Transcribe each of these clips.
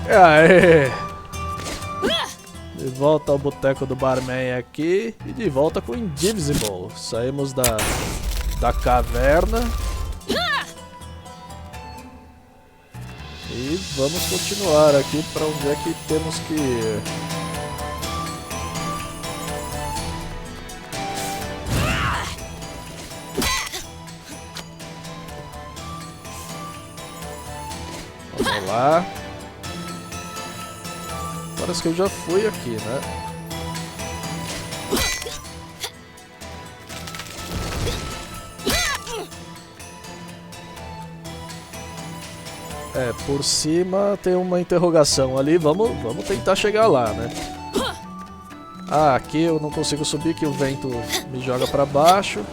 Aê! De volta ao boteco do Barman aqui e de volta com o Indivisible. Saímos da caverna e vamos continuar aqui para onde é que temos que ir. Vamos lá. Parece que eu já fui aqui, né? É, por cima tem uma interrogação ali, vamos tentar chegar lá, né? Ah, aqui eu não consigo subir, que o vento me joga pra baixo.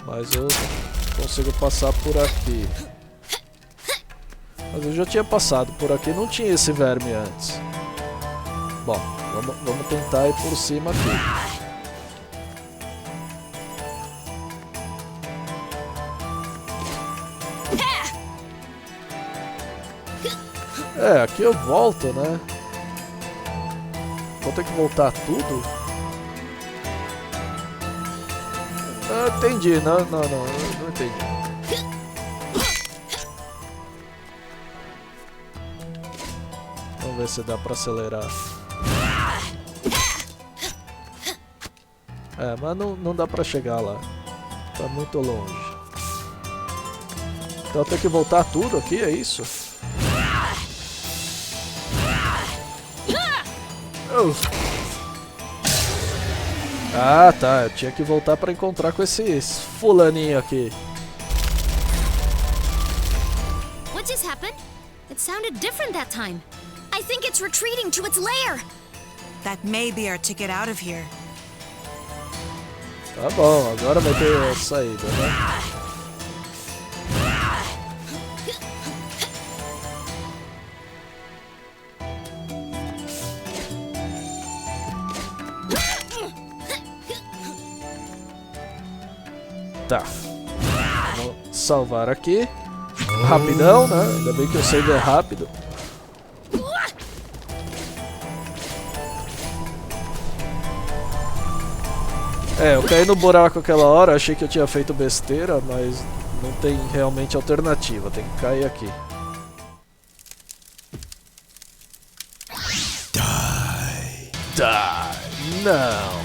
Mas eu consigo passar por aqui. Mas eu já tinha passado por aqui, não tinha esse verme antes. Bom, vamos tentar ir por cima aqui. É, aqui eu volto, né? Vou ter que voltar tudo? Ah, entendi, não entendi. Vamos ver se dá pra acelerar. É, mas não dá pra chegar lá. Tá muito longe. Então eu tenho que voltar tudo aqui, é isso? Ah, tá. Eu tinha que voltar pra encontrar com esse fulaninho aqui. What just happened? It sounded different that time. I think it's retreating to its lair. That may be our ticket out of here. Tá bom, agora vai ter saída, né? Tá. Vamos salvar aqui. Rapidão, né? Ainda bem que o save é rápido. É, eu caí no buraco aquela hora, achei que eu tinha feito besteira, mas não tem realmente alternativa, tem que cair aqui. Die. Die. Não.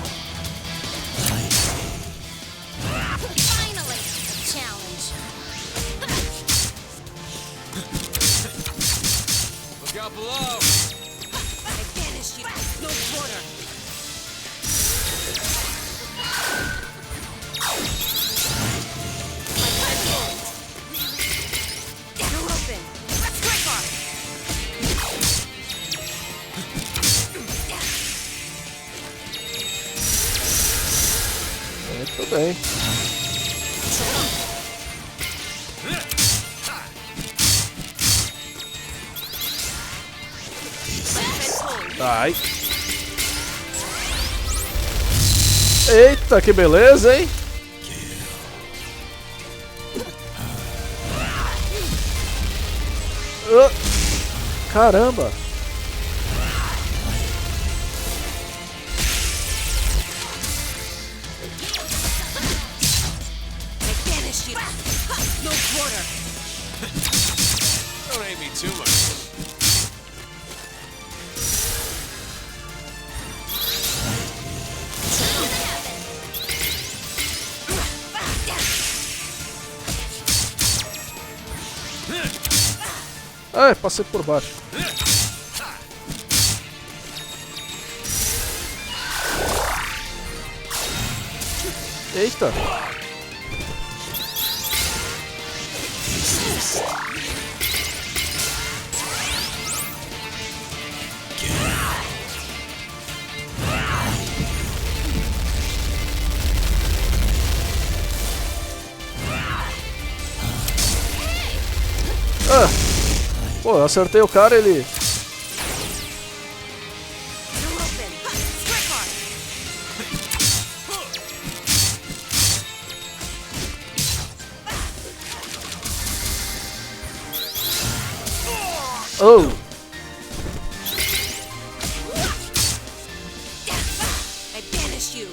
Finally, challenge. Look out below. I banished you. No quarter. Muito bem. Ai. Eita, que beleza, hein? Caramba. Don't hate me too much. Ai, passei por baixo. Eita. Ah. Pô, eu acertei o cara, ele... Oh! I banish you.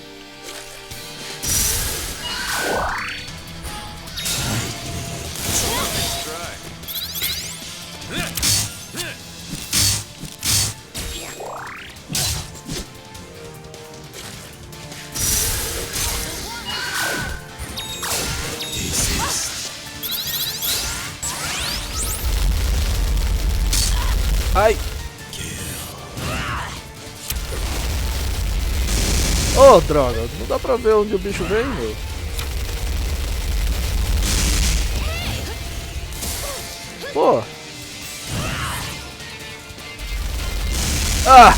Ai! Oh, droga! Não dá pra ver onde o bicho vem, meu. Pô! Ah!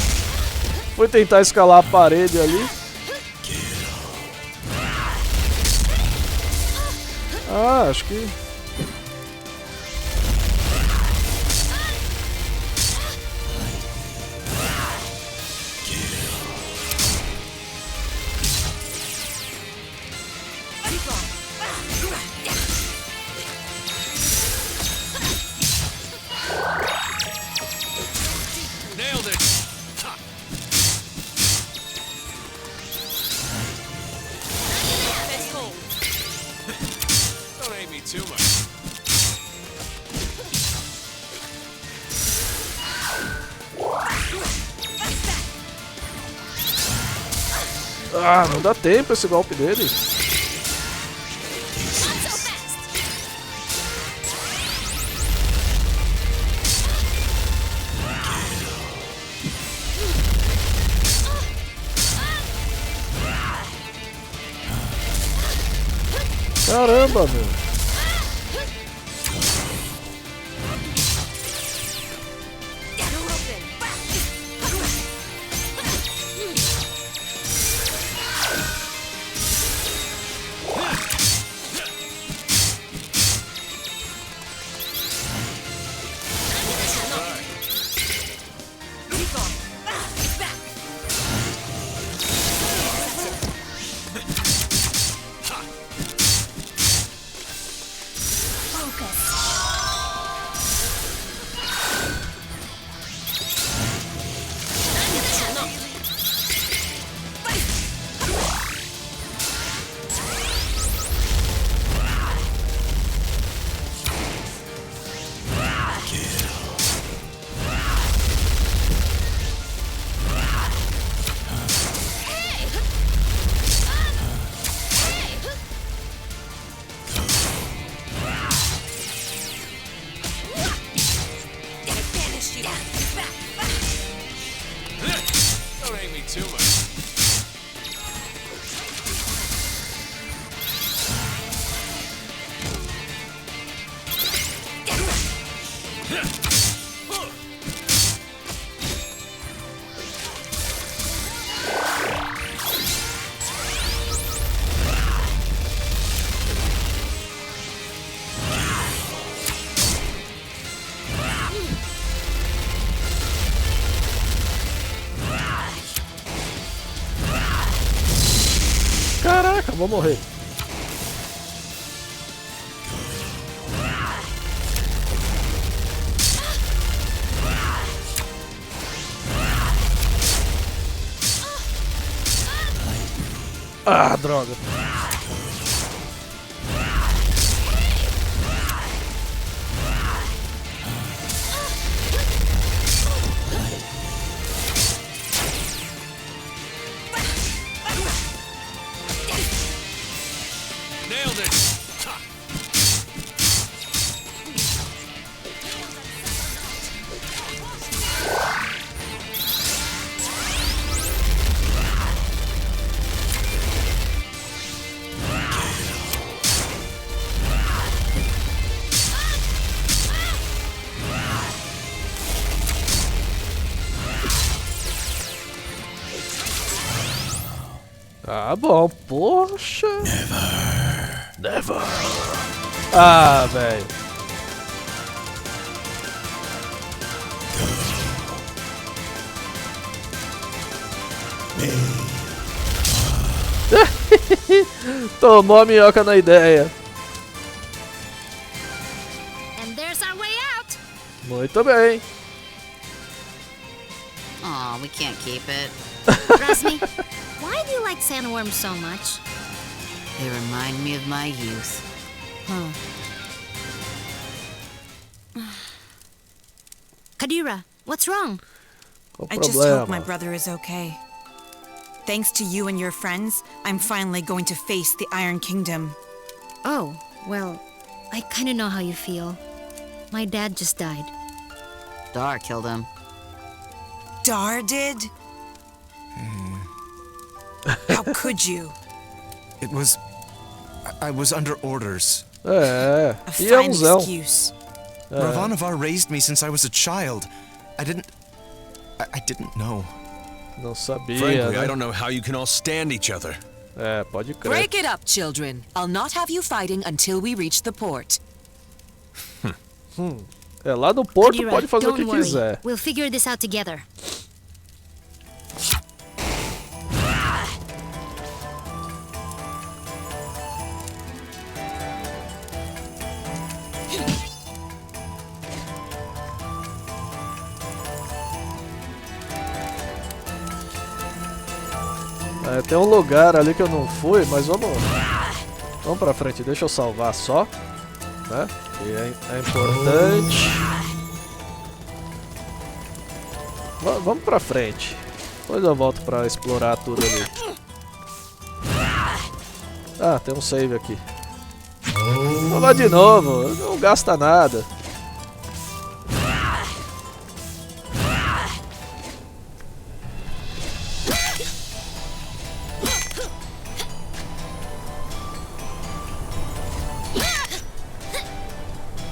Fui tentar escalar a parede ali. Ah, acho que... Nailed it. Let's go. Don't hate me too much. Ah, não dá tempo esse golpe dele. Caramba, meu. Don't hate me too much. Caraca, vou morrer. Ah, droga. Nailed it. Ah, bom. Poxa. Never. Ah, velho. Tomou a minhoca na ideia. And there's our way out. Muito bem. we can't keep it. Rasmi, why do you like sandworms so much? They remind me of my youth. Kadira, what's wrong? Qual o I just hope my problema? brother is okay. Thanks to you and your friends, I'm finally going to face the Iron Kingdom. Oh, well, I kind of know how you feel. My dad just died. Dar killed him. Dar did? How could you? It was... I was under orders. É, A e é fine excuse. Ravanavar raised me since I was a child. I didn't know. Não sabia, Frankly, né? I don't know how you can all stand each other. É, pode crer. Break it up, children. I'll not have you fighting until we reach the port. É, lá no Porto Kadira, pode fazer o don't que worry. quiser. We'll figure this out together. É, tem um lugar ali que eu não fui, mas vamos pra frente. Deixa eu salvar só, né? Que é importante. Vamos pra frente. Depois eu volto pra explorar tudo ali. Ah, tem um save aqui. Vamos lá de novo, não gasta nada.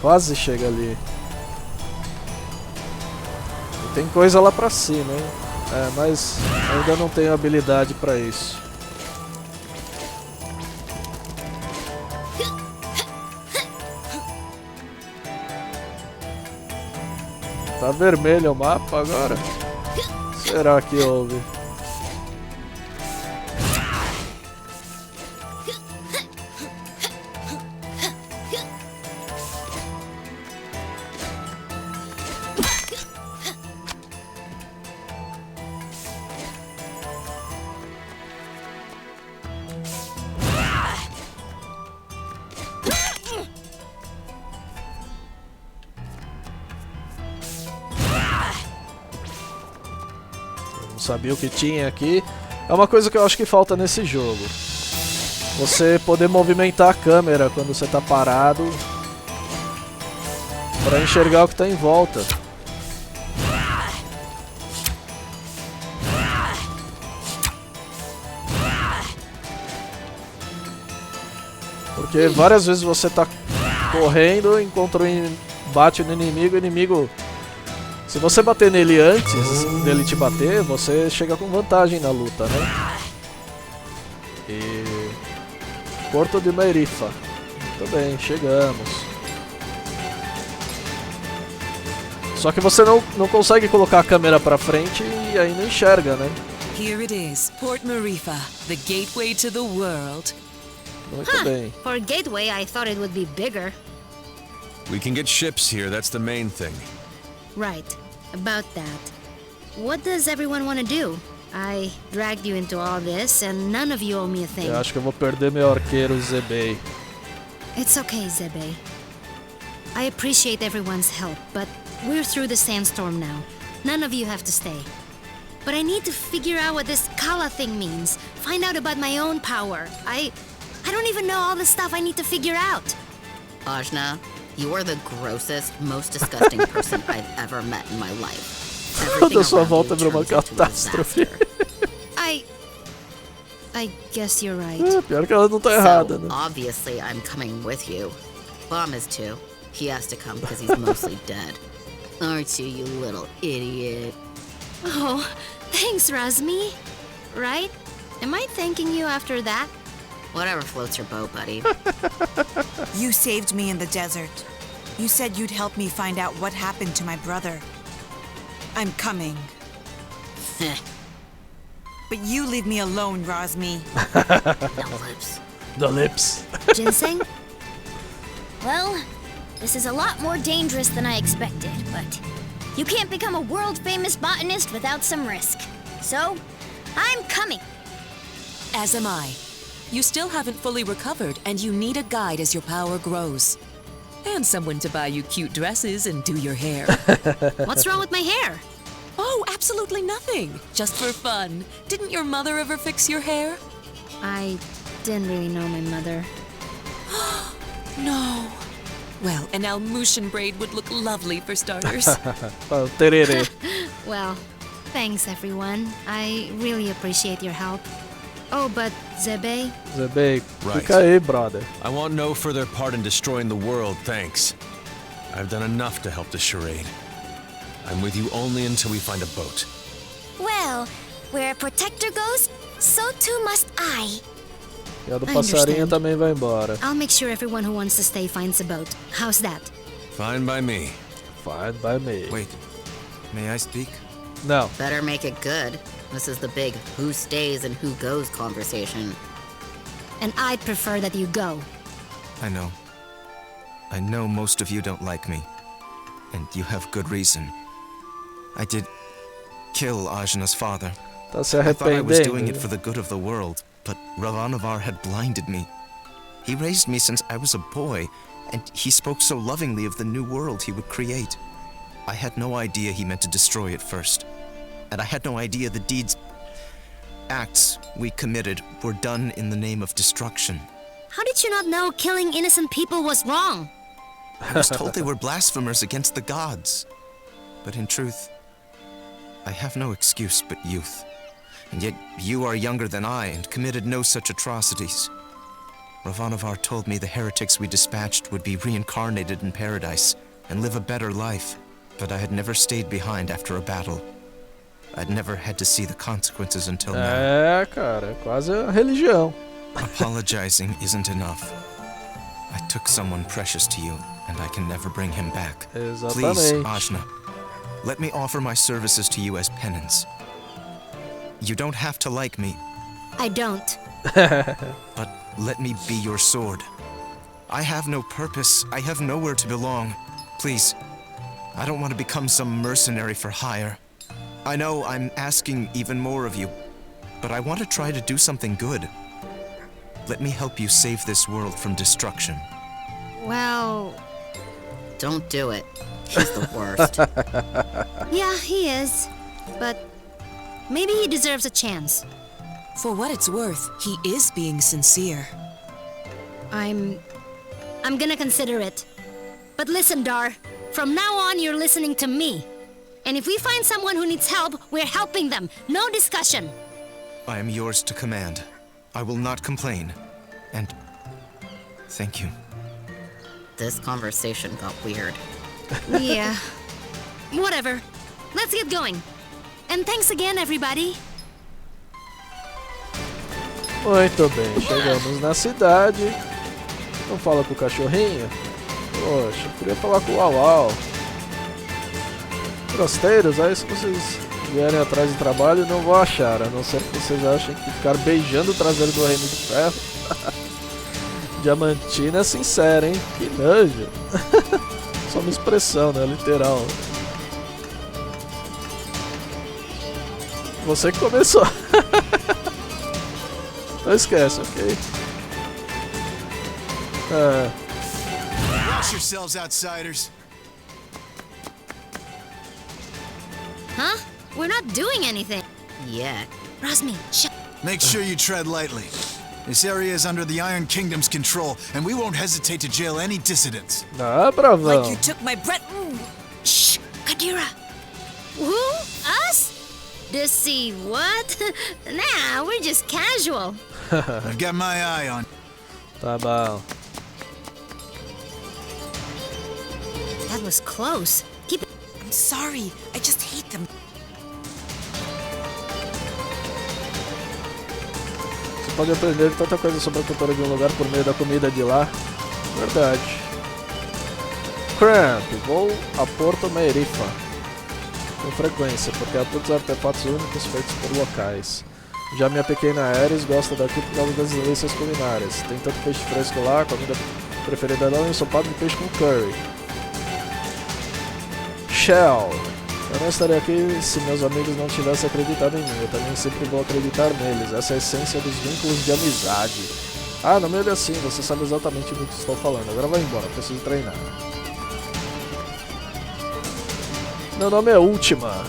Quase chega ali. E tem coisa lá pra cima, hein? É, mas ainda não tenho habilidade pra isso. Tá vermelho o mapa agora? Será que houve? Sabia o que tinha aqui. É uma coisa que eu acho que falta nesse jogo. Você poder movimentar a câmera quando você tá parado para enxergar o que tá em volta. Porque várias vezes você tá correndo, encontra bate no inimigo, o inimigo... Se você bater nele antes dele te bater, você chega com vantagem na luta, né? E... Porto Maerifa. Muito bem, chegamos. Só que você não consegue colocar a câmera pra frente e aí não enxerga, né? Here it is, Porto Maerifa, the gateway to the world. Muito bem. For a gateway, I thought it would be bigger. We can get ships here, that's the main thing. Right. About that. What does everyone want to do? I dragged you into all this, and none of you owe me a thing. Eu acho que eu vou perder meu arqueiro Zebei. It's okay, Zebe. I appreciate everyone's help, but we're through the sandstorm now. None of you have to stay. But I need to figure out what this Kala thing means. Find out about my own power. I don't even know all the stuff I need to figure out. Ajna, you are the grossest, most disgusting person I've ever met in my life. Everything Toda sua around volta you virou uma turns into a catástrofe. disaster. I guess you're right. É, pior que ela não tá errada, So, né? obviously I'm coming with you. Bom is too. He has to come because he's mostly dead. Aren't you, you little idiot? Oh, thanks, Razmi. Right? Am I thanking you after that? Whatever floats your boat, buddy. You saved me in the desert. You said you'd help me find out what happened to my brother. I'm coming. But you leave me alone, Razmi. No lips. The lips. Ginseng? Well, this is a lot more dangerous than I expected, but You can't become a world-famous botanist without some risk. So, I'm coming. As am I. You still haven't fully recovered, and you need a guide as your power grows. And someone to buy you cute dresses and do your hair. What's wrong with my hair? Oh, absolutely nothing. Just for fun. Didn't your mother ever fix your hair? I didn't really know my mother. No. Well, an Almutian braid would look lovely for starters. Oh, tererê. Well, thanks everyone. I really appreciate your help. Oh, but Zebe, Zebei, Right. fica aí, brother. I want no further part in destroying the world, thanks. I've done enough to help the charade. I'm with you only until we find a boat. well, where a protector goes, so too must I. E a do I passarinho understand. também vai embora. I'll make sure everyone who wants to stay finds a boat. How's that? Fine by me. Fine by me. Wait, may I speak? Não. Better make it good. This is the big who stays and who goes conversation. And I'd prefer that you go. I know. I know most of you don't like me. And you have good reason. I did kill Ajna's father. Tá se I thought I was doing arrependendo. it for the good of the world, but Ravanavar had blinded me. He raised me since I was a boy, and he spoke so lovingly of the new world he would create. I had no idea he meant to destroy it first. And I had no idea the acts we committed were done in the name of destruction. How did you not know killing innocent people was wrong? I was told they were blasphemers against the gods. But in truth, I have no excuse but youth. And yet you are younger than I and committed no such atrocities. Ravanavar told me the heretics we dispatched would be reincarnated in paradise and live a better life. But I had never stayed behind after a battle. I'd never had to see the consequences until now. É, cara, é quase a religião. Apologizing isn't enough. I took someone precious to you, and I can never bring him back. Please, Exatamente. Ajna, let me offer my services to you as penance. You don't have to like me, I don't. but let me be your sword. I have no purpose. I have nowhere to belong. Please, I don't want to become some mercenary for hire. I know I'm asking even more of you, but I want to try to do something good. Let me help you save this world from destruction. Well, Don't do it. He's the worst. yeah, he is. But maybe he deserves a chance. For what it's worth, he is being sincere. I'm gonna consider it. But listen, Dar. From now on, you're listening to me. And if we find someone who needs help, we're helping them. No discussion. I am yours to command. I will not complain. And thank you. This conversation got weird. Yeah. Whatever. Let's get going. And thanks again, everybody. Muito bem, chegamos na cidade. Não fala com o cachorrinho? Poxa, eu queria falar com o Uau. Rasteiros, aí se vocês vierem atrás de trabalho não vão achar, a não ser que vocês achem que ficar beijando o traseiro do Reino de Ferro. Diamantina é sincera, hein? Que nojo. Só uma expressão, né? Literal. Você que começou. Não esquece, ok? Wash yourselves, outsiders. Huh? We're not doing anything. Yeah. Rosmi, shut. Make sure you tread lightly. This area is under the Iron Kingdom's control, and we won't hesitate to jail any dissidents. Ah, bravão. Like you took my breath. Shh, Kadira. Who? Us? Deceive what? Nah, we're just casual. I've got my eye on. Tá bom. That was close. Keep it. I'm sorry. I just hate them. Você pode aprender tanta coisa sobre a cultura de um lugar por meio da comida de lá. Verdade. Cramp, vou a Porto Maerifa com frequência, porque há todos os artefatos únicos feitos por locais. Já minha pequena Ares gosta daqui por causa das delícias culinárias. Tem tanto peixe fresco lá, a comida preferida dela é um ensopado de peixe com curry. Shell. Eu não estaria aqui se meus amigos não tivessem acreditado em mim. Eu também sempre vou acreditar neles. Essa é a essência dos vínculos de amizade. Ah, não me olhe assim, você sabe exatamente do que estou falando. Agora vai embora, preciso treinar. Meu nome é Última.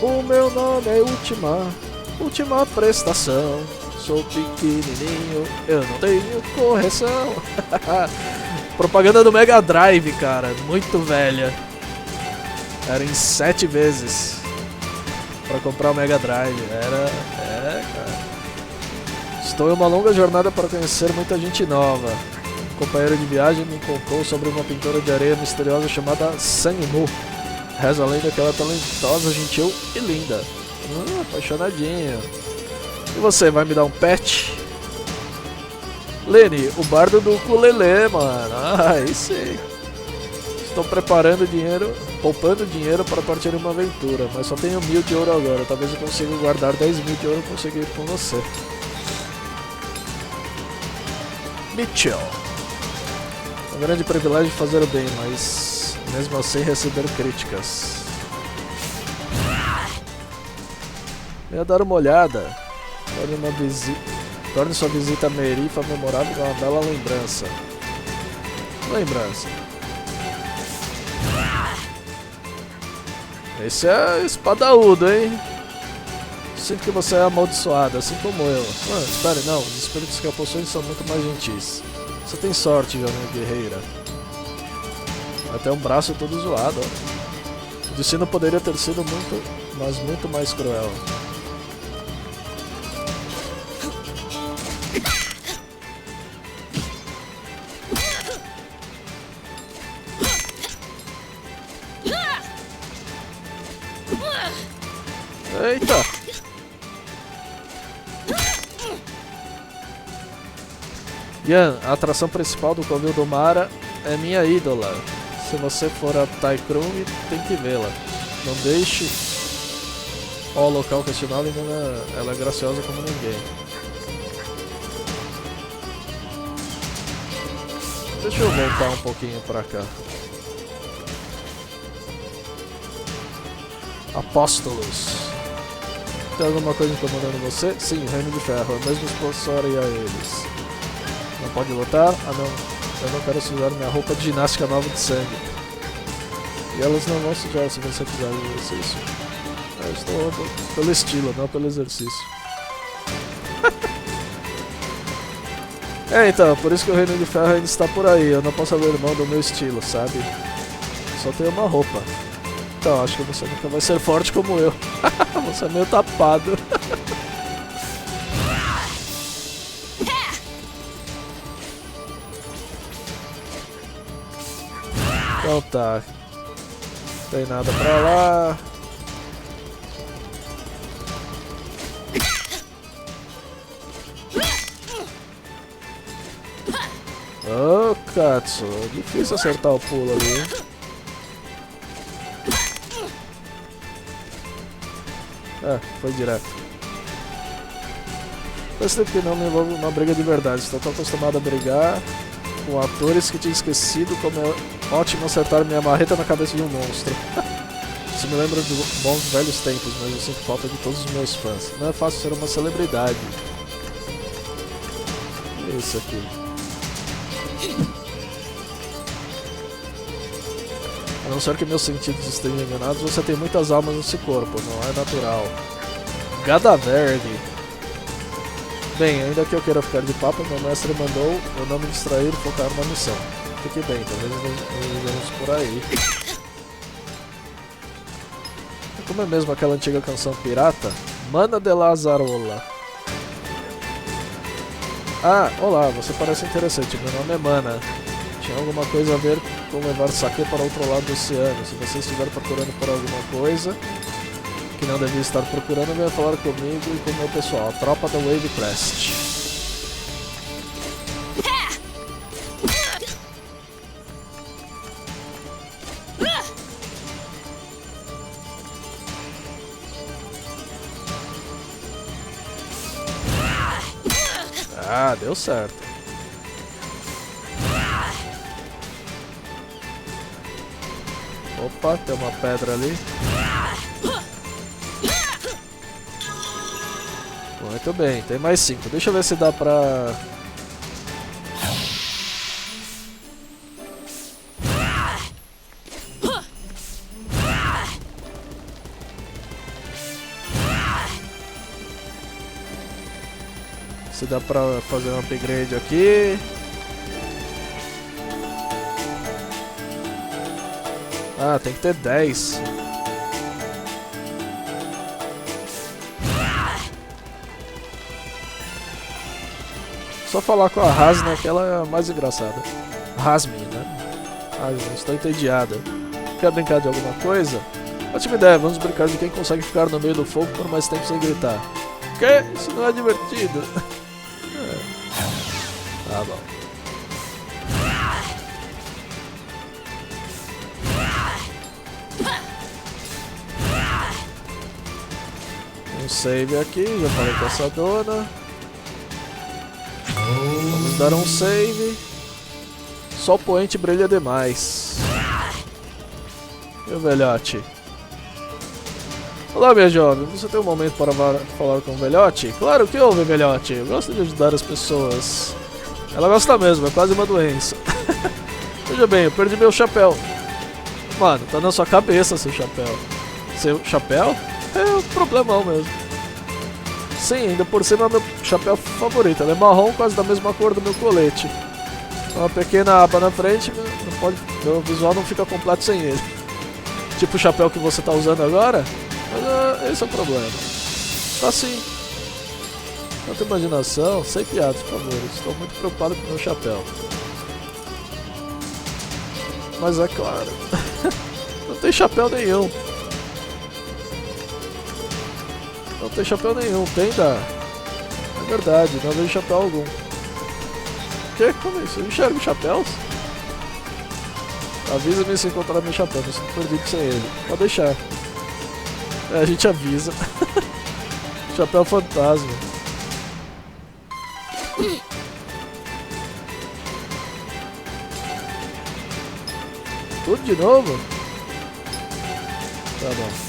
O meu nome é Última. Última prestação. Sou pequenininho, eu não tenho correção. Propaganda do Mega Drive, cara. Muito velha. Era em 7 vezes pra comprar o Mega Drive. Cara. Estou em uma longa jornada para conhecer muita gente nova. Um companheiro de viagem me contou sobre uma pintora de areia misteriosa chamada Sanmu. Reza a lenda que ela é talentosa, gentil e linda. Apaixonadinho. E você, vai me dar um pet? Lenny, o bardo do ukulele, mano. Aí sim. Estou preparando dinheiro, poupando dinheiro para partir em uma aventura, mas só tenho 1000 de ouro agora. Talvez eu consiga guardar 10.000 de ouro e conseguir ir com você. Mitchell. É um grande privilégio fazer o bem, mas mesmo assim receber críticas. Venha dar uma olhada. Torne sua visita a Maerifa memorável uma bela lembrança. Esse é espadaúdo, hein? Sinto que você é amaldiçoado, assim como eu. Espere, não. Os espíritos que a possuem são muito mais gentis. Você tem sorte, jovem guerreira. Até um braço todo zoado, ó. O destino poderia ter sido muito mais cruel. Eita! Yan, a atração principal do Covil do Mara é minha ídola. Se você for a Taikrung, tem que vê-la. Não deixe... Ó, o local questionável, ela é graciosa como ninguém. Deixa eu voltar um pouquinho pra cá. Apóstolos. Tem alguma coisa incomodando você? Sim, o Reino de Ferro. Eu mesmo expulsaria eles. Não pode lutar? Ah não. Eu não quero sujar minha roupa de ginástica nova de sangue. E elas não vão sujar se você fizer o exercício. Eu estou pelo estilo, não pelo exercício. Então, por isso que o Reino de Ferro ainda está por aí. Eu não posso abrir mão do meu estilo, sabe? Só tenho uma roupa. Então, acho que você nunca vai ser forte como eu. Você é meio tapado. Então tá. Não tem nada pra lá. Oh, Katsu. Difícil acertar o pulo ali, hein? Foi direto. Faz tempo que não me envolvo numa briga de verdade. Estou tão acostumado a brigar com atores que tinha esquecido como é ótimo acertar minha marreta na cabeça de um monstro. Isso me lembra de bons velhos tempos, mas eu sinto falta de todos os meus fãs. Não é fácil ser uma celebridade. E isso aqui. A não ser que meus sentidos estejam enganados, você tem muitas almas nesse corpo, não é natural. Gadaverde. Bem, ainda que eu queira ficar de papo, meu mestre mandou eu não me distrair e focar na missão. Fique bem, talvez nos vejamos por aí. Como é mesmo aquela antiga canção pirata? Mana de Lazarola. Ah, olá, você parece interessante, meu nome é Mana. Tinha alguma coisa a ver com levar saque para outro lado do oceano. Se você estiver procurando por alguma coisa que não devia estar procurando, venha falar comigo e com o meu pessoal, a tropa da Wave Crest. Ah, deu certo. Opa, tem uma pedra ali. Muito bem, tem mais 5. Deixa eu ver se dá pra... Se dá pra fazer um upgrade aqui. Ah, tem que ter 10. Só falar com a Ajna que ela é a mais engraçada. Rasmi, né? Ajna, estou entediada. Quer brincar de alguma coisa? Ótima ideia, vamos brincar de quem consegue ficar no meio do fogo por mais tempo sem gritar. Que? Isso não é divertido. Tá bom. Um save aqui, já falei com essa dona. Vamos dar um save. Só o poente brilha demais. E o velhote? Olá, minha jovem. Você tem um momento para falar com o velhote? Claro que houve, velhote. Eu gosto de ajudar as pessoas. Ela gosta mesmo, é quase uma doença. Veja bem, eu perdi meu chapéu. Mano, tá na sua cabeça seu chapéu. Seu chapéu? É um problemão mesmo. Sim, ainda por cima é meu chapéu favorito. Ele é marrom, quase da mesma cor do meu colete. Uma pequena aba na frente, meu visual não fica completo sem ele. Tipo o chapéu que você tá usando agora? Mas esse é o problema. Tá sim. Tanta imaginação, sem piadas, por favor. Estou muito preocupado com meu chapéu. Mas é claro. Não tem chapéu nenhum. Não tem chapéu nenhum, tem da... É verdade, não vejo chapéu algum. Que? Como é isso? Eu enxergo chapéus? Avisa-me se encontrar meu chapéu, eu estou perdido sem ele. Pode deixar. É, a gente avisa. Chapéu fantasma. Tudo de novo? Tá bom.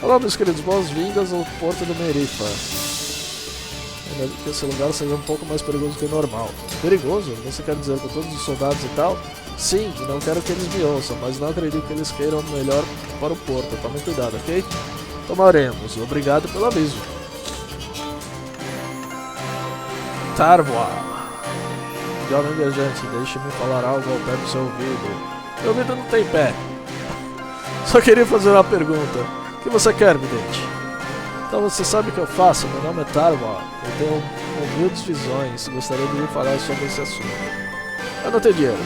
Olá, meus queridos, boas-vindas ao Porto Maerifa. Ainda que esse lugar seja um pouco mais perigoso que o normal. Perigoso? Você quer dizer com todos os soldados e tal? Sim, não quero que eles me ouçam, mas não acredito que eles queiram o melhor para o Porto. Tome cuidado, ok? Tomaremos. Obrigado pelo aviso. Tarvoa. Jovem viajante, deixe-me falar algo ao pé do seu ouvido. Meu ouvido não tem pé. Só queria fazer uma pergunta. O que você quer, vidente? Então você sabe o que eu faço? Meu nome é Tarvoa. Eu tenho humildes visões. Gostaria de lhe falar sobre esse assunto. Eu não tenho dinheiro.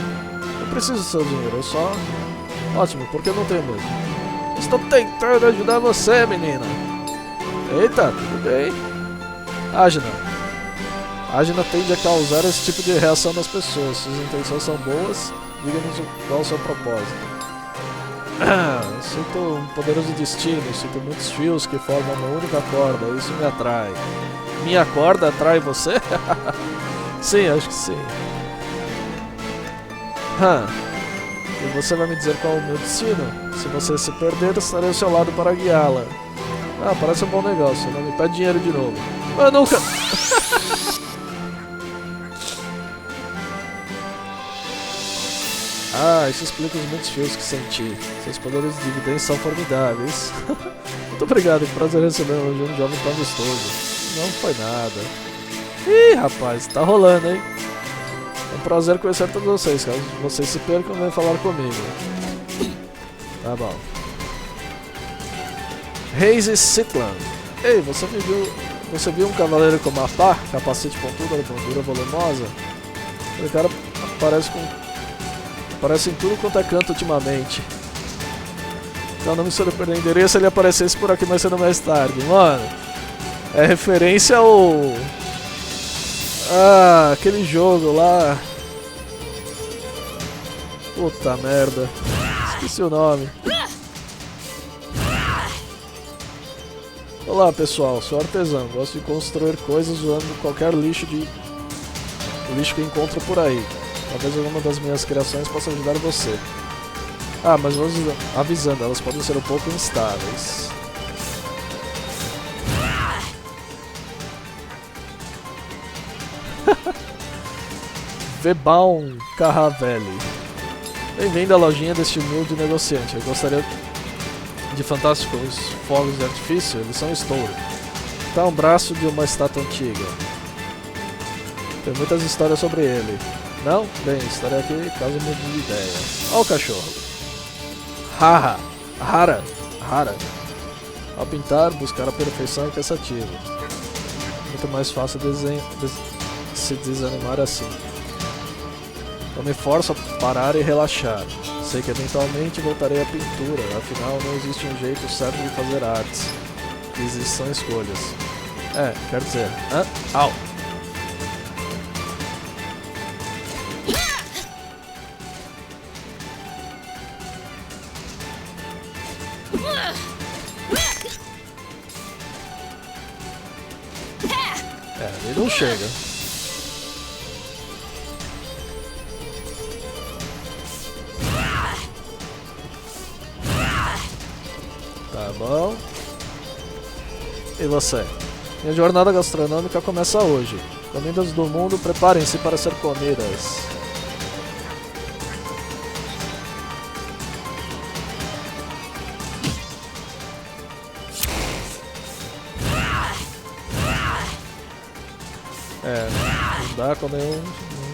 Não preciso do seu dinheiro, eu só... Ótimo, porque eu não tenho mesmo. Estou tentando ajudar você, menina. Eita, tudo bem. Ajna. Ajna tende a causar esse tipo de reação nas pessoas. Suas intenções são boas, diga-nos qual é o seu propósito. Eu sinto um poderoso destino, sinto muitos fios que formam uma única corda, isso me atrai. Minha corda atrai você? Sim, acho que sim. E você vai me dizer qual é o meu destino? Se você se perder, estarei ao seu lado para guiá-la. Ah, parece um bom negócio, não me pede dinheiro de novo. Eu nunca... Ah, isso explica os muitos fios que senti. Seus poderes de evidência são formidáveis. Muito obrigado, que prazer receber um jovem tão gostoso. Não foi nada. Ih, rapaz, tá rolando, hein? É um prazer conhecer todos vocês. Caso vocês se percam, vem falar comigo. Tá bom. Reis Sitland. Ei, você viu um cavaleiro com uma pá, capacete pontudo, armadura volumosa? Aquele cara aparece em tudo quanto é canto ultimamente. Então não me surpreenderia se ele aparecesse por aqui mais cedo ou mais tarde. Mano, é referência ao... Ah, aquele jogo lá. Puta merda. Esqueci o nome. Olá pessoal, sou artesão. Gosto de construir coisas usando qualquer lixo que encontro por aí. Talvez alguma das minhas criações possa ajudar você. Ah, mas vou avisando, elas podem ser um pouco instáveis. Vebaum Carravelli. Bem-vindo à lojinha deste humilde negociante. Eu gostaria de fantásticos fogos de artifício, eles são estouro. Tá um braço de uma estátua antiga. Tem muitas histórias sobre ele. Não? Bem, estarei aqui caso mude de ideia. Ó o cachorro. Rara. Ao pintar, buscar a perfeição é cansativo. Muito mais fácil se desanimar assim. Eu me forço a parar e relaxar. Sei que eventualmente voltarei à pintura, afinal não existe um jeito certo de fazer artes. Existem escolhas. Quer dizer... Au! Ele não chega. Tá bom. E você? Minha jornada gastronômica começa hoje. Comidas do mundo, preparem-se para ser comidas. Não dá com nenhum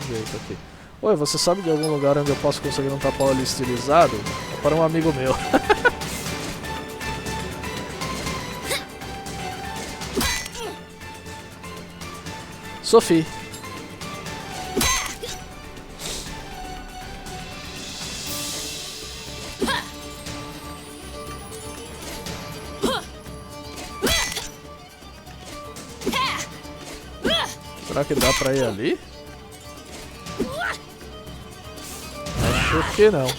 jeito aqui. Oi, você sabe de algum lugar onde eu posso conseguir um tapa-olho estilizado? É para um amigo meu. Sophie. Será que dá pra ir ali? Acho que não.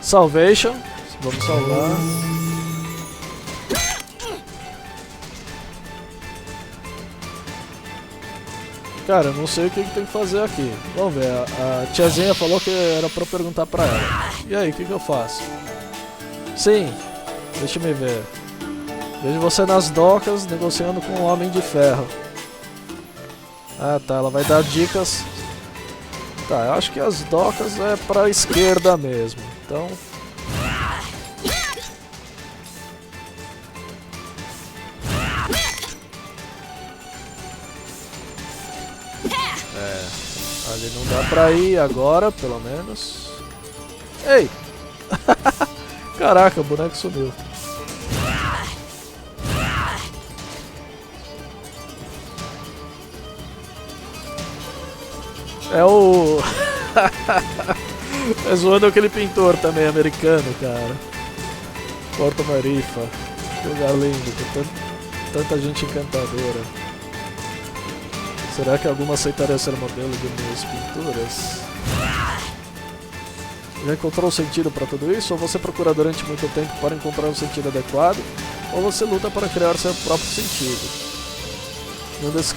Salvation. Vamos salvar. Cara, eu não sei o que tem que fazer aqui. Vamos ver, a tiazinha falou que era pra eu perguntar pra ela. E aí, o que eu faço? Sim, deixa-me ver. Vejo você nas docas, negociando com um homem de ferro. Ah tá, ela vai dar dicas. Tá, eu acho que as docas é pra esquerda mesmo. Então... ali não dá pra ir agora, pelo menos. Ei! Caraca, o boneco sumiu. É o... é zoando aquele pintor também americano, cara. Porto Maerifa. Que lugar lindo, com tanta gente encantadora. Será que alguma aceitaria ser modelo de minhas pinturas? Já encontrou o sentido para tudo isso? Ou você procura durante muito tempo para encontrar um sentido adequado? Ou você luta para criar seu próprio sentido? Nenhum desses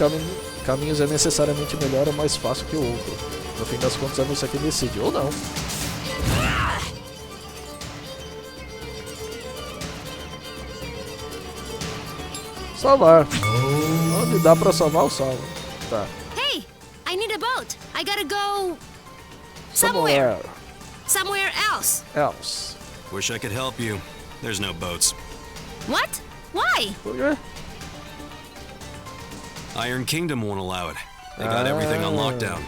caminhos é necessariamente melhor ou mais fácil que o outro. No fim das contas é você que decide, ou não. Salvar. Onde dá pra salvar, eu salvo. Tá. Hey, I need a boat. I gotta go Somewhere else. Wish I could help you. There's no boats. What? Why? Por quê? Iron Kingdom won't allow it. They got everything on lockdown.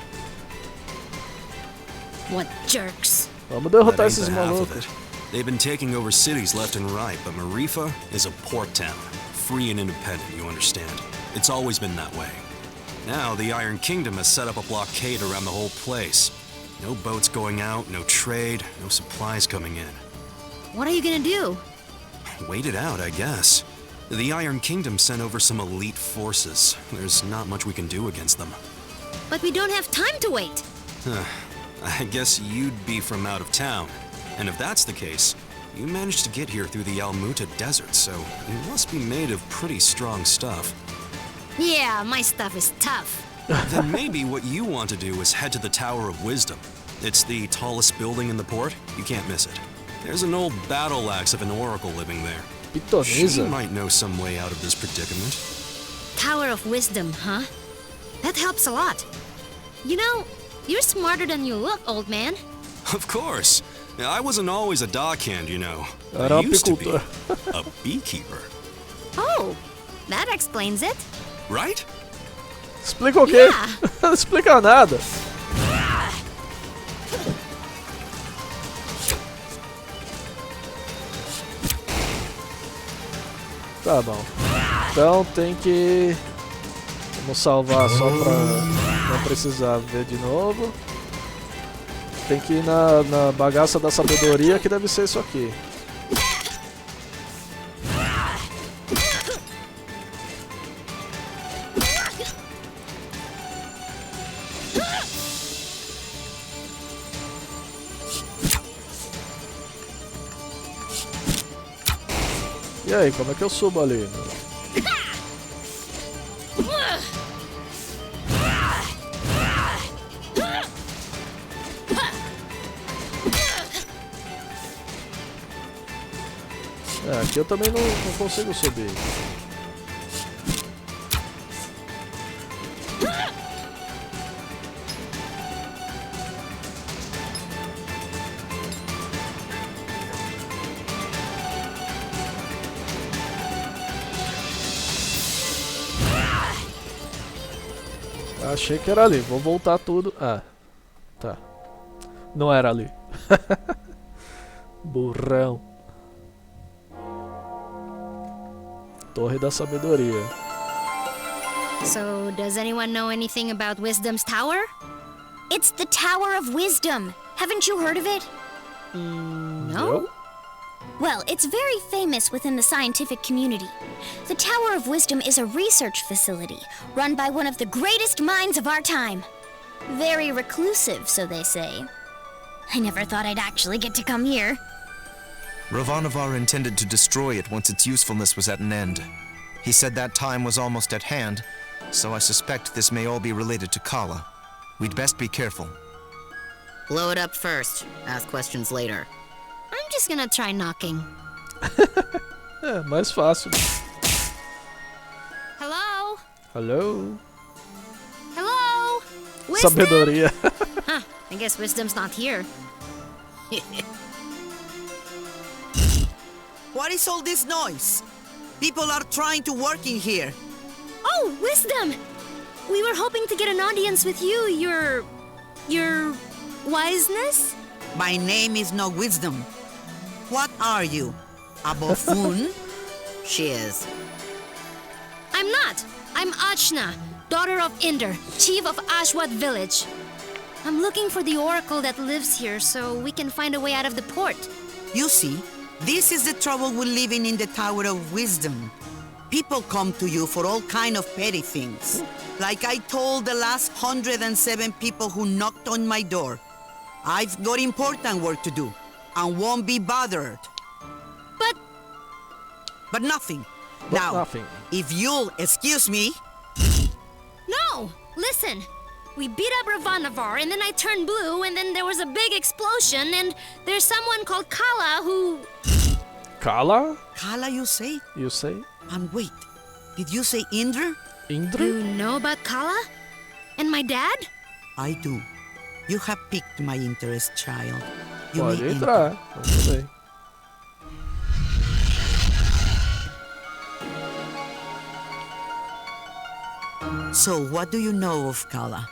What jerks. Vamos That derrotar ain't esses the half of malucos. it. They've been taking over cities left and right, but Maerifa is a port town. Free and independent, you understand. It's always been that way. Now, the Iron Kingdom has set up a blockade around the whole place. No boats going out, no trade, no supplies coming in. What are you gonna do? Wait it out, I guess. The Iron Kingdom sent over some elite forces. There's not much we can do against them. But we don't have time to wait. I guess you'd be from out of town. And if that's the case, you managed to get here through the Almuta Desert, so you must be made of pretty strong stuff. Yeah, my stuff is tough. Then maybe what you want to do is head to the Tower of Wisdom. It's the tallest building in the port. You can't miss it. There's an old battle axe of an oracle living there. She Pitonisa. might know some way out of this predicament. Tower of Wisdom, huh? That helps a lot. You know, you're smarter than you look, old man. Of course. I wasn't always a dockhand, you know. Era I used to be apicultor. a beekeeper. Oh, that explains it. Right? Explica o quê? Yeah. Não explica nada. Tá bom. Então tem que... Vamos salvar só pra não precisar ver de novo. Tem que ir na bagaça da sabedoria, que deve ser isso aqui. E aí, como é que eu subo ali? É, aqui eu também não consigo subir. Achei que era ali, vou voltar tudo. Ah, tá. Não era ali. Burrão. Torre da Sabedoria. So, does anyone know anything about Wisdom's Tower? It's the Tower of Wisdom. Haven't you heard of it? No? Well, it's very famous within the scientific community. The Tower of Wisdom is a research facility run by one of the greatest minds of our time. Very reclusive, so they say. I never thought I'd actually get to come here. Ravanavar intended to destroy it once its usefulness was at an end. He said that time was almost at hand, so I suspect this may all be related to Kala. We'd best be careful. Blow it up first. Ask questions later. I'm just gonna try knocking. É, mais fácil. Hello? Hello? Hello? Wisdom? Sabedoria. Huh, I guess Wisdom's not here. What is all this noise? People are trying to work in here. Oh, Wisdom! We were hoping to get an audience with you, your wiseness? My name is no Wisdom. What are you? A buffoon? She is. I'm not. I'm Ajna, daughter of Inder, chief of Ashwat village. I'm looking for the oracle that lives here so we can find a way out of the port. You see, this is the trouble with living in the Tower of Wisdom. People come to you for all kind of petty things. Like I told the last 107 people who knocked on my door. I've got important work to do and won't be bothered. But nothing. Now, nothing. if you'll excuse me... No! Listen! We beat up Ravanavar, and then I turned blue, and then there was a big explosion, and there's someone called Kala who... Kala? Kala, you say? You say? And wait, did you say Indra? Indra? You know about Kala? And my dad? I do. You have piqued my interest, child. You Pode may entrar. Vamos ver. So, what do you know of Kala?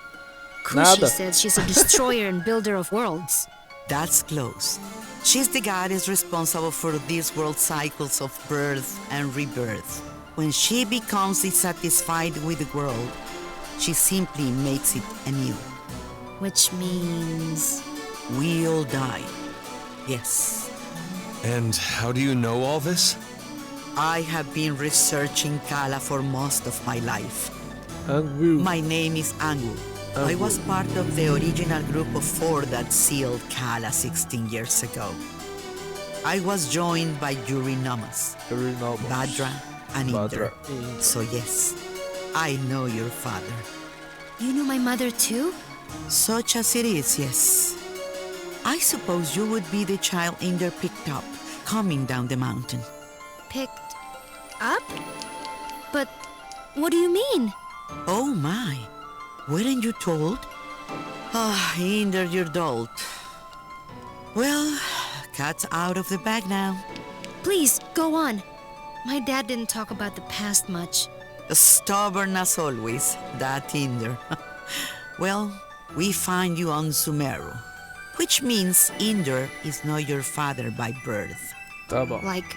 Kushi Nada. says she's a destroyer and builder of worlds. That's close. She's the goddess responsible for these world cycles of birth and rebirth. When she becomes dissatisfied with the world, she simply makes it anew. Which means... We'll die. Yes. And how do you know all this? I have been researching Kala for most of my life. Angu. My name is Angu. I was part of the original group of 4 that sealed Kala 16 years ago. I was joined by Eurinomus, Badra, and Indra. So yes, I know your father. You knew my mother too? Such as it is, yes. I suppose you would be the child Inder picked up, coming down the mountain. Picked up? But what do you mean? Oh my, weren't you told? Ah, Inder, you're dulled. Well, cat's out of the bag now. Please, go on. My dad didn't talk about the past much. Stubborn as always, that Inder. Well, we find you on Sumeru, which means Inder is not your father by birth. Tá bom. Like,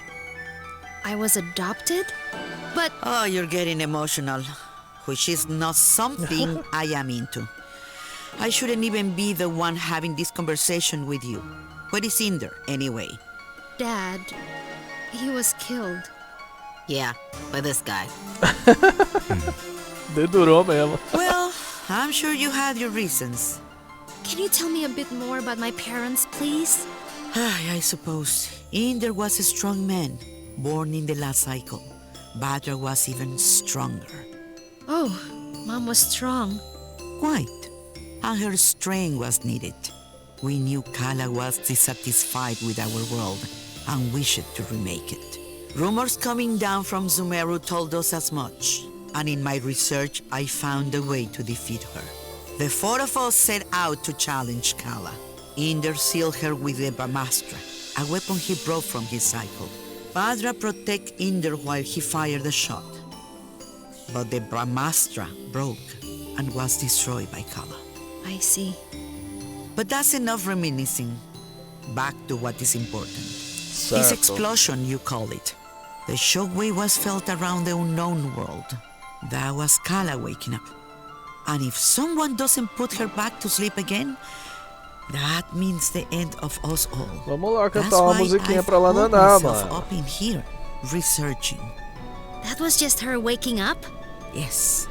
I was adopted? But Oh, you're getting emotional, which is not something I am into. I shouldn't even be the one having this conversation with you. Where is Inder, anyway? Dad, he was killed. Yeah, by this guy. Dedurou mesmo. Well, I'm sure you had your reasons. Can you tell me a bit more about my parents, please? I suppose. Inder was a strong man, born in the last cycle. Badra was even stronger. Oh, Mom was strong. Quite. And her strength was needed. We knew Kala was dissatisfied with our world and wished to remake it. Rumors coming down from Sumeru told us as much, and in my research I found a way to defeat her. The four of us set out to challenge Kala. Inder sealed her with the Brahmastra, a weapon he brought from his cycle. Badra protected Inder while he fired the shot. But the Brahmastra broke and was destroyed by Kala. I see. But that's enough reminiscing. Back to what is important. This explosion, you call it. The shockwave was felt around the unknown world. That was Kala waking up. And if someone doesn't put her back to sleep again, that means the end of us all. Vamos lá That's cantar uma why musiquinha I've pra ela pulled danar, myself mano. up in here, researching. That was just her waking up? Yes.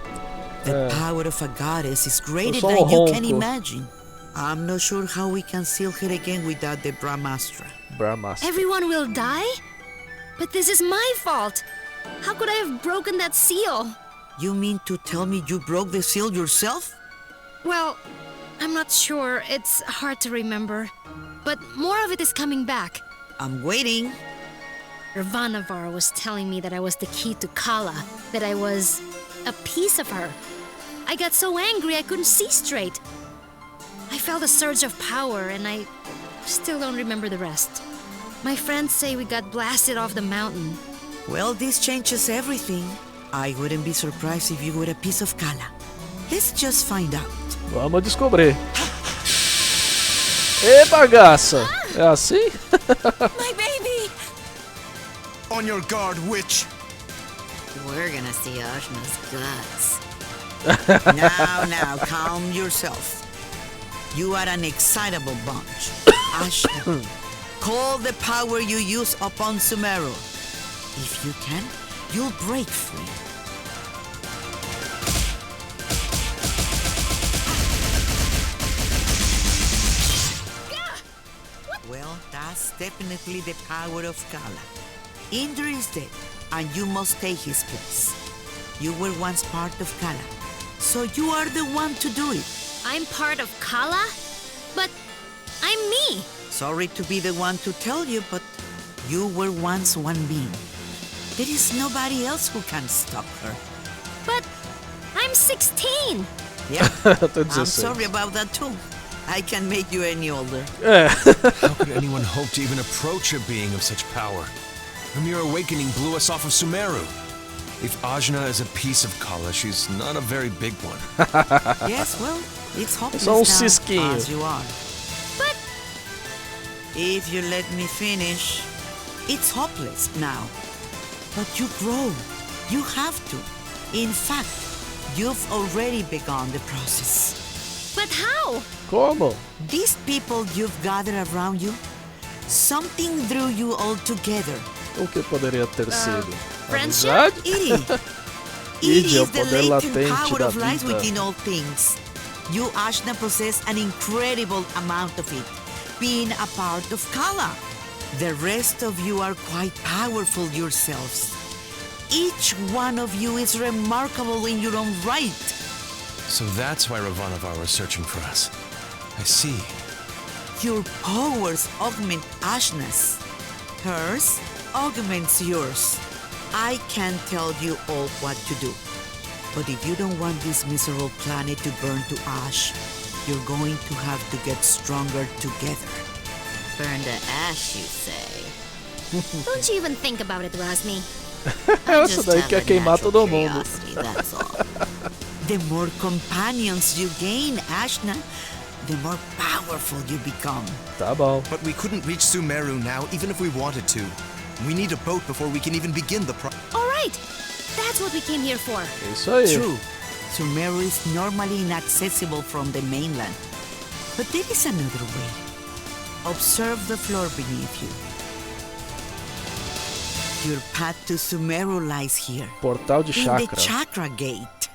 The power of a goddess is greater só than you can ronco. imagine. I'm not sure how we can seal her again without the Brahmastra. Brahmastra. Everyone will die? But this is my fault. How could I have broken that seal? You mean to tell me you broke the seal yourself? Well, I'm not sure. It's hard to remember. But more of it is coming back. I'm waiting. Ravanavar was telling me that I was the key to Kala, that I was a piece of her. I got so angry I couldn't see straight. I felt a surge of power and I still don't remember the rest. My friends say we got blasted off the mountain. Well, this changes everything. I wouldn't be surprised if you were a piece of Kala. Let's just find out. Vamos descobrir. Ê, bagaça! É assim? My baby! On your guard, witch! We're gonna see Ajna's guts. Now, calm yourself. You are an excitable bunch. Ajna, call the power you use upon Sumeru. If you can, you'll break free. Well, that's definitely the power of Kala. Inder is dead, and you must take his place. You were once part of Kala, so you are the one to do it. I'm part of Kala? But I'm me. Sorry to be the one to tell you, but you were once one being. There is nobody else who can stop her. But I'm 16. Yeah, Tô I'm 16. sorry about that too. I can make you any older. É. How could anyone hope to even approach a being of such power? A mere awakening blew us off of Sumeru. If Ajna is a piece of Kala, she's not a very big one. Yes, well, it's hopeless Só um now, cisquinho. as you are. But If you let me finish, it's hopeless now. But you grow. You have to. In fact, you've already begun the process. but how? Como? These people you've gathered around you, something drew you all together. O que poderia ter sido? friendship? Amizade? It Ide é o is the poder latent latente power da of life vida. within all things. You, Ajna, possess an incredible amount of it, being a part of Kala. The rest of you are quite powerful yourselves. Each one of you is remarkable in your own right. So that's why Ravanavar was searching for us. I see. Your powers augment Ajna's. Hers augments yours. I can tell you all what to do. But if you don't want this miserable planet to burn to ash, you're going to have to get stronger together. Burn to ash, you say? Don't you even think about it, Rosmi. Essa daí quer queimar todo mundo. That's all. The more companions you gain, Ajna, the more powerful you become. Tá bom. But we couldn't reach Sumeru now, even if we wanted to. We need a boat before we can even begin the All right. That's what we came here for. Isso aí. True. Sumeru is normally inaccessible from the mainland. But there is another way. Observe the floor beneath you. Your path to Sumeru lies here. Portal de in chakra. the chakra gate.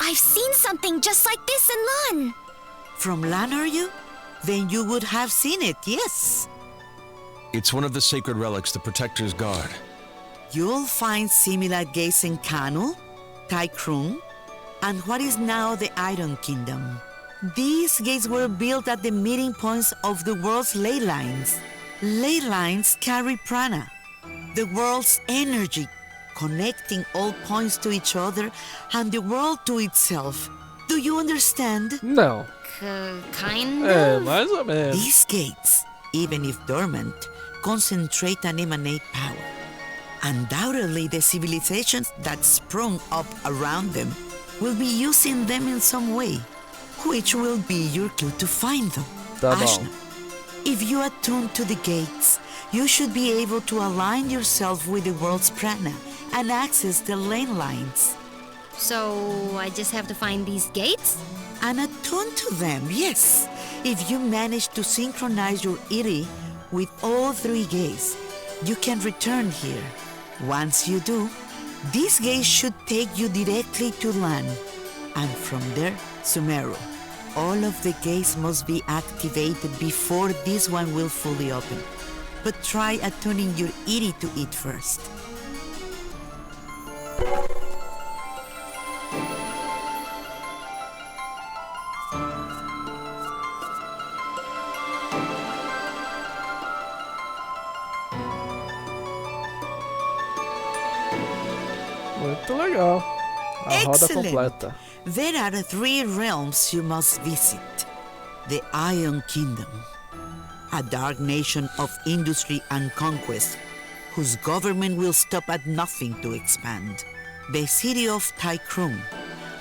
I've seen something just like this in Lan. From Lan, are you? Then you would have seen it, yes. It's one of the sacred relics the Protectors guard. You'll find similar gates in Kanu, Taikrung, and what is now the Iron Kingdom. These gates were built at the meeting points of the world's ley lines. Ley lines carry prana, the world's energy, connecting all points to each other and the world to itself. Do you understand? Não. Kind É, of? mais ou menos. These gates, even if dormant, concentrate and emanate power. Undoubtedly, the civilizations that sprung up around them will be using them in some way, which will be your clue to find them. Tá bom. Ajna, if you attune to the gates, you should be able to align yourself with the world's prana and access the lane lines. So I just have to find these gates? And attune to them, yes. If you manage to synchronize your iri with all three gates, you can return here. Once you do, these gates should take you directly to Lan, and from there, Sumeru. All of the gates must be activated before this one will fully open. But try attuning your iri to it first. Muito legal. A roda Excellent. completa. There are three realms you must visit. The Iron Kingdom, a dark nation of industry and conquest, whose government will stop at nothing to expand. The city of Taikrung,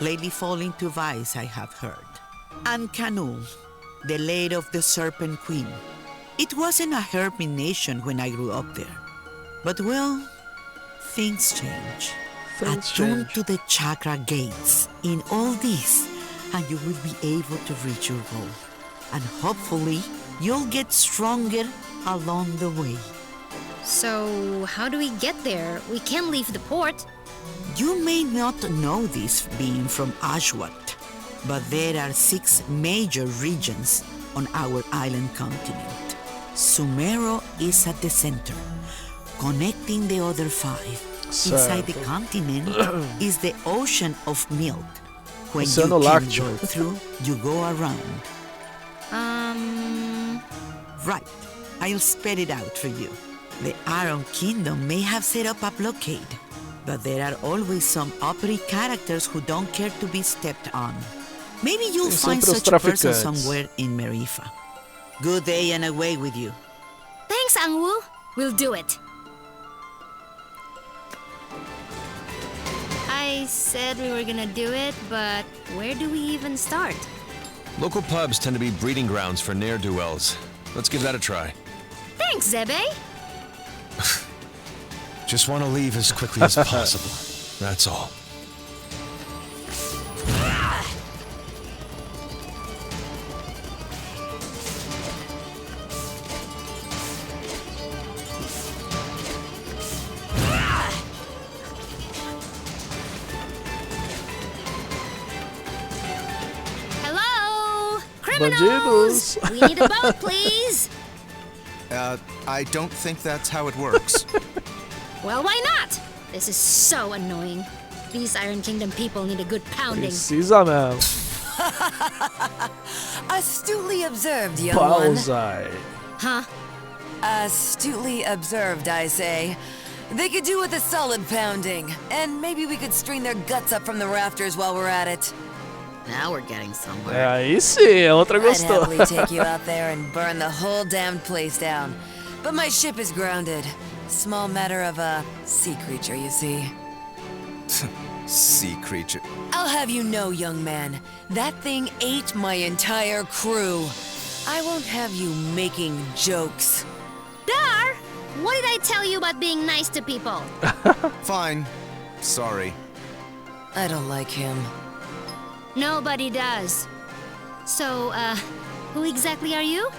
lately falling to vice, I have heard. And Kanu, the land of the Serpent Queen. It wasn't a hermit nation when I grew up there. But well, things change. Things Attune change. to the chakra gates in all this, and you will be able to reach your goal. And hopefully, you'll get stronger along the way. So how do we get there? We can't leave the port. You may not know this being from Ashwat, but there are 6 major regions on our island continent. Sumeru is at the center, connecting the other 5. Inside the Certo. continent is the ocean of milk. When Oceano you can Lácteo. go through, you go around. Right, I'll spell it out for you. The Iron Kingdom may have set up a blockade, but there are always some uppity characters who don't care to be stepped on. Maybe you'll Tem find sempre os such a person traficantes. somewhere in Maerifa. Good day and away with you. Thanks, Angwu. We'll do it. I said we were gonna do it, but where do we even start? Local pubs tend to be breeding grounds for ne'er-do-wells. Let's give that a try. Thanks, Zebe. Just want to leave as quickly as possible. That's all. Hello? Bandidos. Criminals! We need a boat, please. I don't think that's how it works. Well, why not? This is so annoying. These Iron Kingdom people need a good pounding. Precisa mesmo. Astutely observed, young one. Pausai. Huh? Astutely observed, I say. They could do with a solid pounding, and maybe we could string their guts up from the rafters while we're at it. Now we're getting somewhere. Aí sim, a outra I'd gostou. happily take you out there and burn the whole damned place down. But my ship is grounded. Small matter of a sea creature, you see. Sea creature. I'll have you know, young man, that thing ate my entire crew. I won't have you making jokes. Dar! What did I tell you about being nice to people? Fine. Sorry. I don't like him. Nobody does. So, who exactly are you?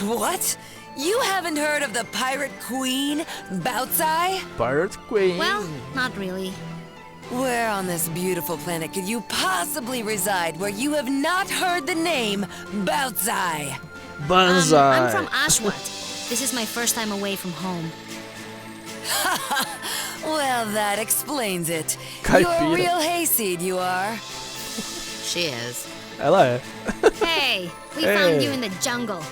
What? You haven't heard of the pirate queen, Bautzai? Pirate Queen. Well, not really. Where on this beautiful planet could you possibly reside where you have not heard the name Bautzai? Banzai. I'm from Ashwat. This is my first time away from home. Well, that explains it. Caipira. You're a real hayseed, you are. She is. Ela é. Hey, we found you in the jungle.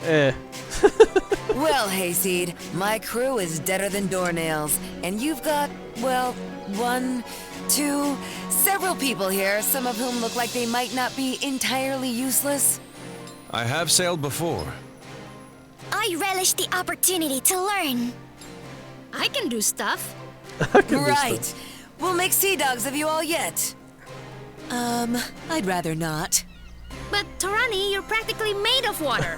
É. Well, hayseed, my crew is deader than doornails, and you've got, well, one, two, several people here, some of whom look like they might not be entirely useless. I have sailed before. I relish the opportunity to learn. I can do stuff. Right. We'll make sea dogs of you all yet. I'd rather not. But Torani, you're practically made of water.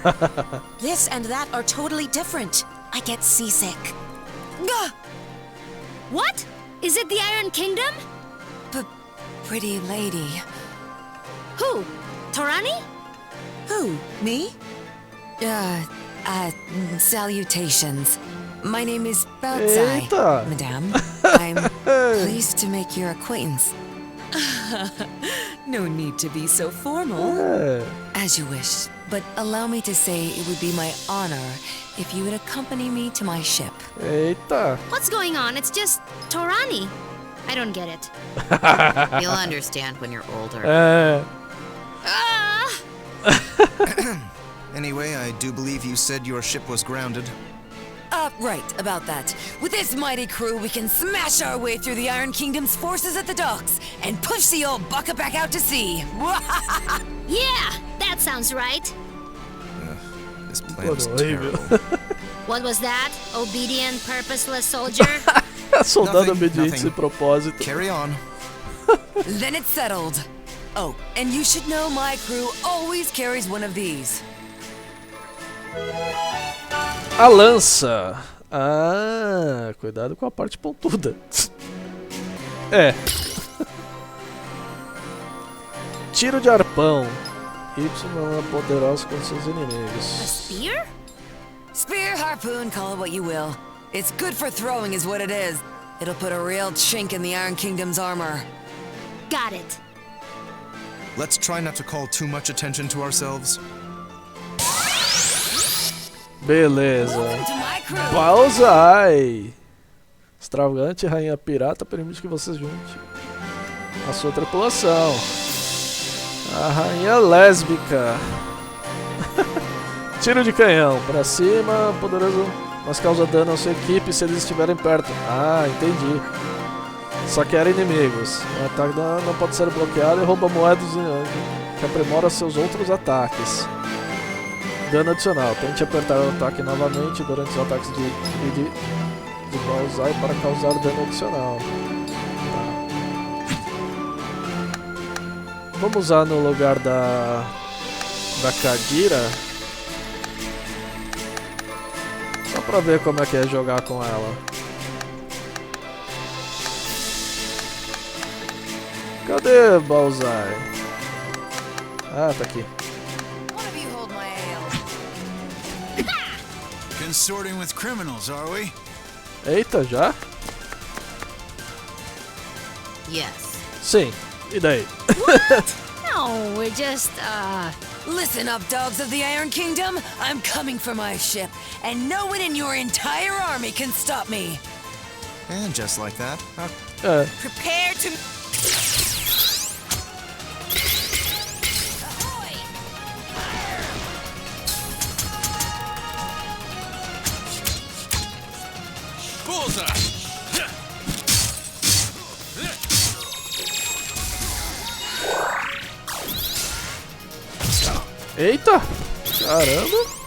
This and that are totally different. I get seasick. Gah! What? Is it the Iron Kingdom? Pretty lady. Who? Torani? Who? Me? Salutations. My name is Bautzai, Eita. madame. I'm pleased to make your acquaintance. No need to be so formal. É. As you wish, but allow me to say it would be my honor if you would accompany me to my ship. Eita. What's going on? It's just Torani. I don't get it. You'll understand when you're older. É. Ah! Anyway, I do believe you said your ship was grounded. Right, about that. With this mighty crew, we can smash our way through the Iron Kingdom's forces at the docks and push the old bucket back out to sea. Yeah, that sounds right. This plan is horrível. terrible. What was that? Obedient, purposeless soldier? Soldado Nothing, obediente nothing. sem propósito. Carry on. Then it's settled. Oh, and you should know my crew always carries one of these. A lança. Ah, cuidado com a parte pontuda. É. Tiro de arpão. Y é poderoso contra seus inimigos. Spear? Spear, harpoon, call it what you will. It's good for throwing is what it is. It'll put a real chink in the Iron Kingdom's armor. Got it. Let's try not to call too much attention to ourselves. Beleza. Welcome to my crew. Pausai. Extravagante rainha pirata permite que você junte a sua tripulação. A rainha lésbica. Tiro de canhão pra cima, poderoso, mas causa dano à sua equipe se eles estiverem perto. Ah, entendi. Só que eram inimigos. O ataque não pode ser bloqueado e rouba moedas que aprimora seus outros ataques. Dano adicional. Tente apertar o ataque novamente durante os ataques de Pausai para causar dano adicional. Tá. Vamos usar no lugar da Kadira. Só pra ver como é que é jogar com ela. Cadê Pausai? Ah, tá aqui. One of you hold my ale. Consorting with criminals, are we? Eita, já? Yes. Sim. E daí? No, we're just, Listen up, dogs of the Iron Kingdom. I'm coming for my ship, and no one in your entire army can stop me. And just like that, our É. Prepare to... Eita! Caramba!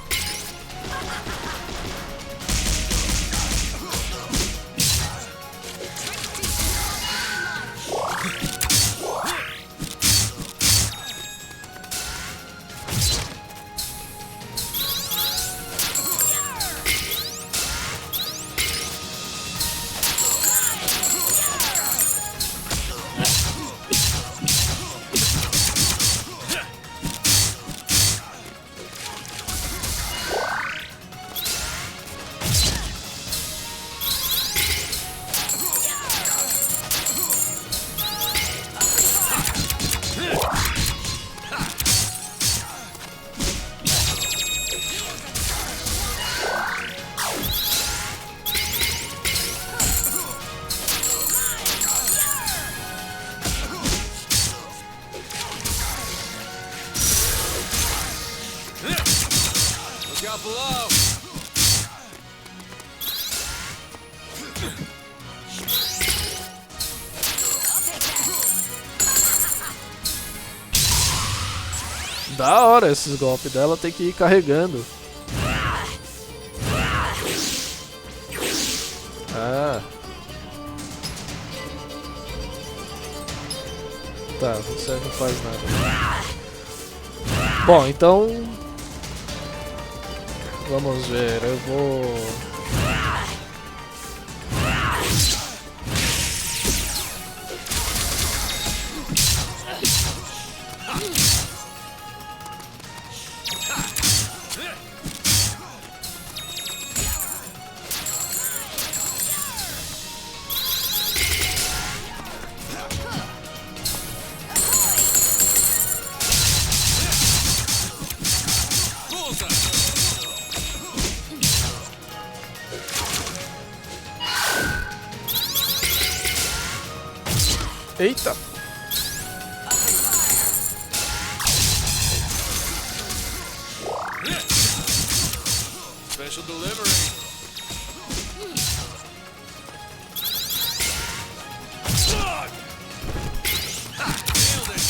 Da hora esses golpes dela, tem que ir carregando. Ah. Tá, você não faz nada. Bom, então... Vamos ver, eu vou... Eita! Special delivery. Nailed it.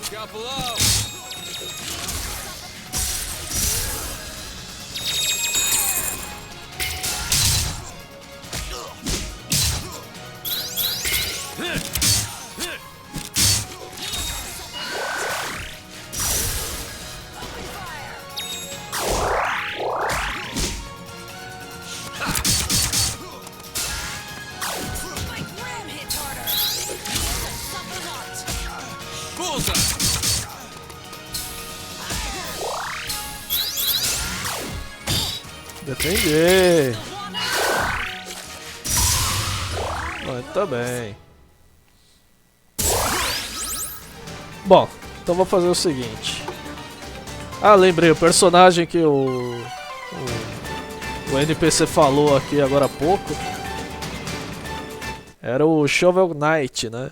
Look out below. Defender. Muito bem. Bom, então vou fazer o seguinte. Ah, lembrei, o personagem que o NPC falou aqui agora há pouco era o Shovel Knight, né?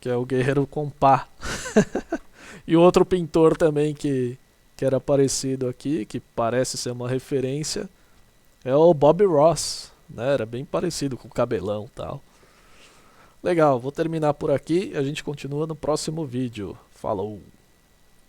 Que é o guerreiro com pá. E outro pintor também que era parecido aqui, que parece ser uma referência, é o Bob Ross, né? Era bem parecido com o cabelão e tal. Legal, vou terminar por aqui e a gente continua no próximo vídeo. Falou!